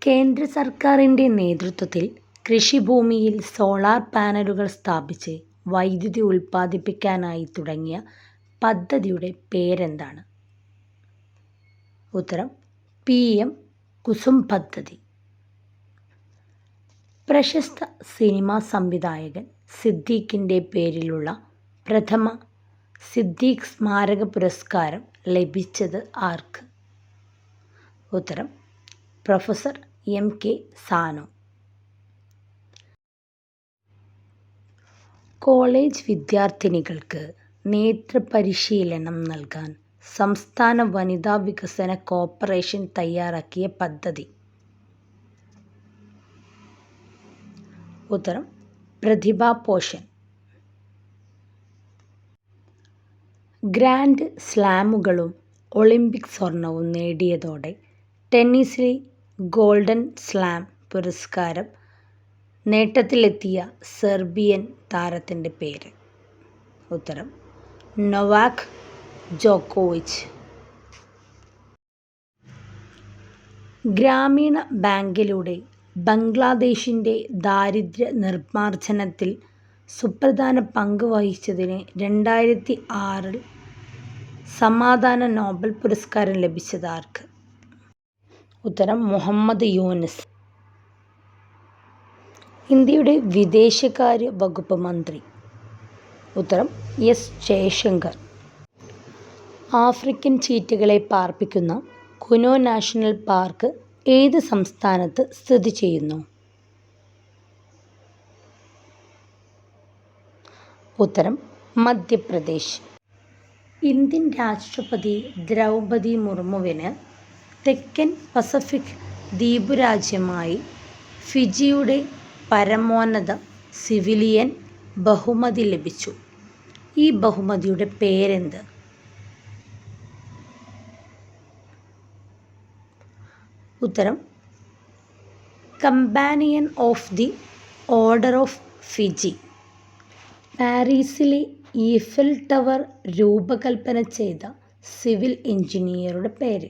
കേന്ദ്ര സർക്കാരിൻ്റെ നേതൃത്വത്തിൽ കൃഷിഭൂമിയിൽ സോളാർ പാനലുകൾ സ്ഥാപിച്ച് വൈദ്യുതി ഉൽപ്പാദിപ്പിക്കാനായി തുടങ്ങിയ പദ്ധതിയുടെ പേരെന്താണ്? ഉത്തരം PM കുസും പദ്ധതി. പ്രശസ്ത സിനിമാ സംവിധായകൻ സിദ്ദീഖിൻ്റെ പേരിലുള്ള പ്രഥമ സിദ്ദീഖ് സ്മാരക പുരസ്കാരം ലഭിച്ചത് ആർക്ക്? ഉത്തരം പ്രൊഫസർ MK സാനു. കോളേജ് വിദ്യാർത്ഥിനികൾക്ക് നേത്രപരിശീലനം നൽകാൻ സംസ്ഥാന വനിതാ വികസന കോർപ്പറേഷൻ തയ്യാറാക്കിയ പദ്ധതി? ഉത്തരം പ്രതിഭാ പോഷൻ. ഗ്രാൻഡ് സ്ലാമുകളും ഒളിമ്പിക് സ്വർണവും നേടിയതോടെ ടെന്നീസിലെ ഗോൾഡൻ സ്ലാം പുരസ്കാരം നേട്ടത്തിലെത്തിയ സെർബിയൻ താരത്തിൻ്റെ പേര്? ഉത്തരം നൊവാക് ജോക്കോവിച്ച്. ഗ്രാമീണ ബാങ്കിലൂടെ ബംഗ്ലാദേശിൻ്റെ ദാരിദ്ര്യ നിർമ്മാർജ്ജനത്തിൽ സുപ്രധാന പങ്ക് വഹിച്ചതിന് 2006 സമാധാന നോബൽ പുരസ്കാരം ലഭിച്ചത് ആർക്ക്? ഉത്തരം മുഹമ്മദ് യൂനിസ്. ഇന്ത്യയുടെ വിദേശകാര്യ വകുപ്പ് മന്ത്രി? ഉത്തരം S ജയശങ്കർ. ആഫ്രിക്കൻ ചീറ്റകളെ പാർപ്പിക്കുന്ന കുനോ നാഷണൽ പാർക്ക് ഏത് സംസ്ഥാനത്ത് സ്ഥിതി ചെയ്യുന്നു? ഉത്തരം മധ്യപ്രദേശ്. ഇന്ത്യൻ രാഷ്ട്രപതി ദ്രൗപദി മുർമുവിന് തെക്കൻ പസഫിക് ദ്വീപുരാജ്യമായി ഫിജിയുടെ പരമോന്നത സിവിലിയൻ ബഹുമതി ലഭിച്ചു. ഈ ബഹുമതിയുടെ പേരെന്ത്? ഉത്തരം companion of the order of Fiji. പാരീസിലെ ഈഫൽ ടവർ രൂപകൽപ്പന ചെയ്ത സിവിൽ എഞ്ചിനീയറുടെ പേര്?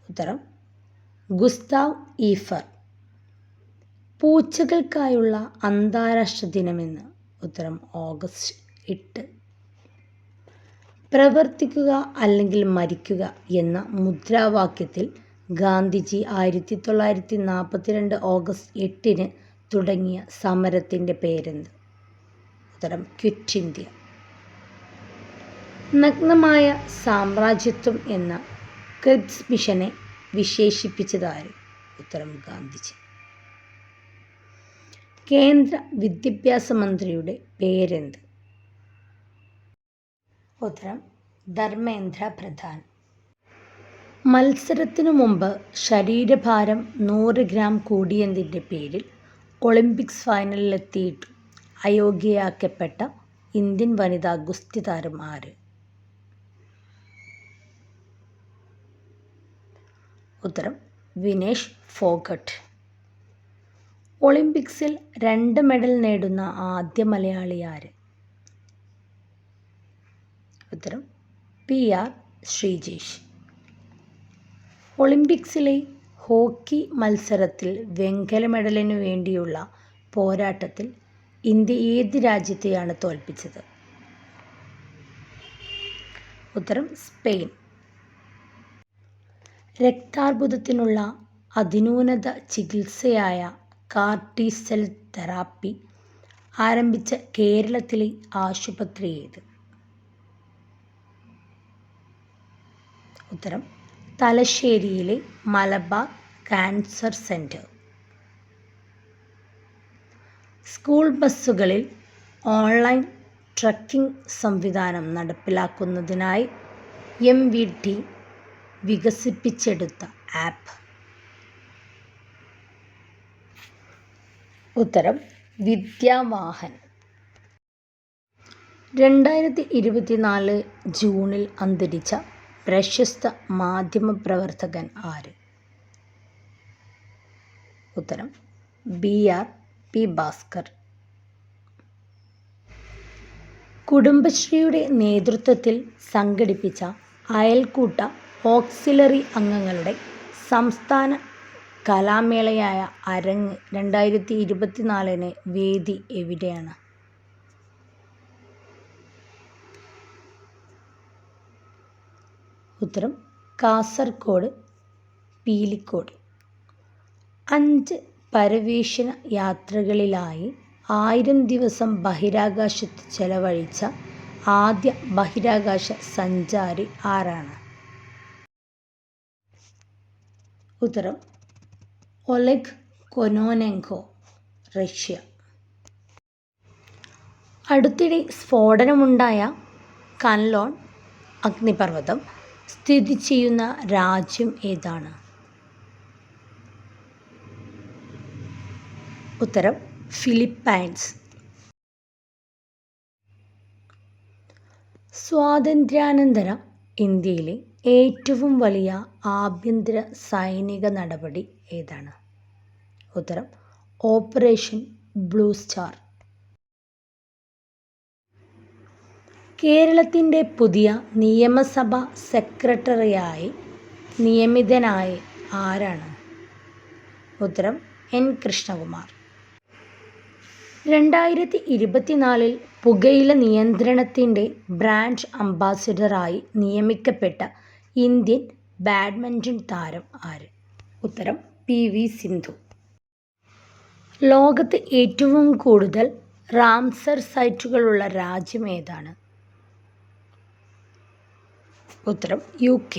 ഉത്തരം ഗുസ്താവ് ഈഫർ. പൂച്ചകൾക്കായുള്ള അന്താരാഷ്ട്ര ദിനമെന്ന്? ഉത്തരം August 8. പ്രവർത്തിക്കുക അല്ലെങ്കിൽ മരിക്കുക എന്ന മുദ്രാവാക്യത്തിൽ ഗാന്ധിജി 1942 August 8 തുടങ്ങിയ സമരത്തിൻ്റെ പേരെന്ത്? ഉത്തരം ക്വിറ്റ് ഇന്ത്യ. നഗ്നമായ സാമ്രാജ്യത്വം എന്ന ക്രിപ്സ് മിഷനെ വിശേഷിപ്പിച്ചതാര്? ഉത്തരം ഗാന്ധിജി. കേന്ദ്ര വിദ്യാഭ്യാസ മന്ത്രിയുടെ പേരെന്ത്? ഉത്തരം ധർമ്മേന്ദ്ര പ്രധാൻ. മത്സരത്തിനു മുമ്പ് ശരീരഭാരം 100 ഗ്രാം കൂടിയതിൻ്റെ പേരിൽ ഒളിമ്പിക്സ് ഫൈനലിലെത്തിയിട്ടും അയോഗ്യയാക്കപ്പെട്ട ഇന്ത്യൻ വനിതാ ഗുസ്തി താരം ആര്? ഉത്തരം വിനേഷ് ഫോഗട്ട്. ഒളിമ്പിക്സിൽ 2 മെഡൽ നേടുന്ന ആദ്യ മലയാളി ആര്? ഉത്തരം PR ശ്രീജേഷ്. ഒളിമ്പിക്സിലെ ഹോക്കി മത്സരത്തിൽ വെങ്കല മെഡലിനു വേണ്ടിയുള്ള പോരാട്ടത്തിൽ ഇന്ത്യ ഏത് രാജ്യത്തെയാണ് തോൽപ്പിച്ചത്? ഉത്തരം സ്പെയിൻ. രക്താർബുദത്തിനുള്ള അതിനൂതന ചികിത്സയായ CAR-T സെൽ തെറാപ്പി ആരംഭിച്ച കേരളത്തിലെ ആശുപത്രി ഏത്? ഉത്തരം തലശ്ശേരിയിലെ മലബാർ ക്യാൻസർ സെൻ്റർ. സ്കൂൾ ബസ്സുകളിൽ ഓൺലൈൻ ട്രക്കിംഗ് സംവിധാനം നടപ്പിലാക്കുന്നതിനായി MVT വികസിപ്പിച്ചെടുത്ത ആപ്പ്? ഉത്തരം വിദ്യാവാഹൻ. 2024 ജൂണിൽ അന്തരിച്ച പ്രശസ്ത മാധ്യമപ്രവർത്തകൻ ആര്? ഉത്തരം BRP ഭാസ്കർ. കുടുംബശ്രീയുടെ നേതൃത്വത്തിൽ സംഘടിപ്പിച്ച അയൽക്കൂട്ട ഓക്സിലറി അംഗങ്ങളുടെ സംസ്ഥാന കലാമേളയായ അരങ്ങ് 2024 വേദി എവിടെയാണ്? ഉത്തരം കാസർഗോഡ് പീലിക്കോട്. 5 പര്യവേഷണ യാത്രകളിലായി 1000 ദിവസം ബഹിരാകാശത്ത് ചെലവഴിച്ച ആദ്യ ബഹിരാകാശ സഞ്ചാരി ആരാണ്? ഉത്തരം ഒലെഗ് കൊനോനെങ്കോ, റഷ്യ. അടുത്തിടെ സ്ഫോടനമുണ്ടായ കൻലോൺ അഗ്നിപർവ്വതം സ്ഥിതി ചെയ്യുന്ന രാജ്യം ഏതാണ്? ഉത്തരം ഫിലിപ്പൈൻസ്. സ്വാതന്ത്ര്യാനന്തര ഇന്ത്യയിലെ ഏറ്റവും വലിയ ആഭ്യന്തര സൈനിക നടപടി ഏതാണ്? ഉത്തരം ഓപ്പറേഷൻ ബ്ലൂ സ്റ്റാർ. കേരളത്തിൻ്റെ പുതിയ നിയമസഭാ സെക്രട്ടറിയായി നിയമിതനായ ആരാണ്? ഉത്തരം എൻ കൃഷ്ണകുമാർ. 2024 പുകയില നിയന്ത്രണത്തിൻ്റെ ബ്രാൻഡ് അംബാസിഡറായി നിയമിക്കപ്പെട്ട ഇന്ത്യൻ ബാഡ്മിൻ്റൺ താരം ആര്? ഉത്തരം PV സിന്ധു. ലോകത്ത് ഏറ്റവും കൂടുതൽ റാംസർ സൈറ്റുകളുള്ള രാജ്യം ഏതാണ്? ഉത്തരം UK.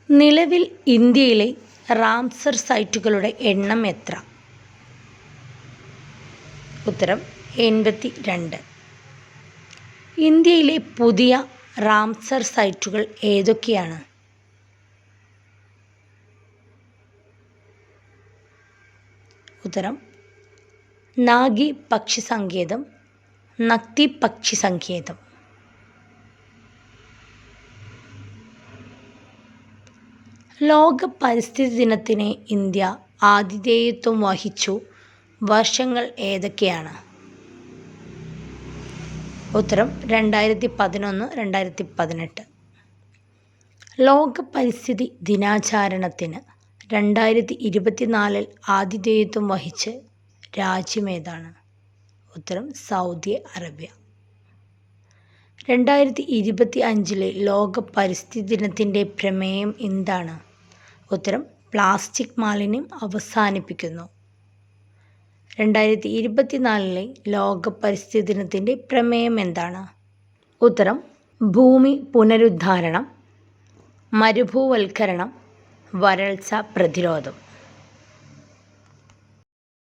നിലവിൽ ഇന്ത്യയിലെ റാംസർ സൈറ്റുകളുടെ എണ്ണം എത്ര? ഉത്തരം 82. ഇന്ത്യയിലെ പുതിയ റാംസർ സൈറ്റുകൾ ഏതൊക്കെയാണ്? ഉത്തരം നാഗി പക്ഷി സങ്കേതം, നക്തി പക്ഷി സങ്കേതം. ലോക പരിസ്ഥിതി ദിനത്തിന് ഇന്ത്യ ആതിഥേയത്വം വഹിച്ചു വർഷങ്ങൾ ഏതൊക്കെയാണ്? ഉത്തരം 2011, 2018. ലോക പരിസ്ഥിതി ദിനാചരണത്തിന് 2024 ആതിഥേയത്വം വഹിച്ച രാജ്യമേതാണ്? ഉത്തരം സൗദി അറേബ്യ. 2025 ലോക പരിസ്ഥിതി ദിനത്തിൻ്റെ പ്രമേയം എന്താണ്? ഉത്തരം പ്ലാസ്റ്റിക് മാലിന്യം അവസാനിപ്പിക്കുന്നു. 2024 ലോക പരിസ്ഥിതി ദിനത്തിൻ്റെ പ്രമേയം എന്താണ്? ഉത്തരം ഭൂമി പുനരുദ്ധാരണം, മരുഭൂവൽക്കരണം, വരൾച്ച പ്രതിരോധം.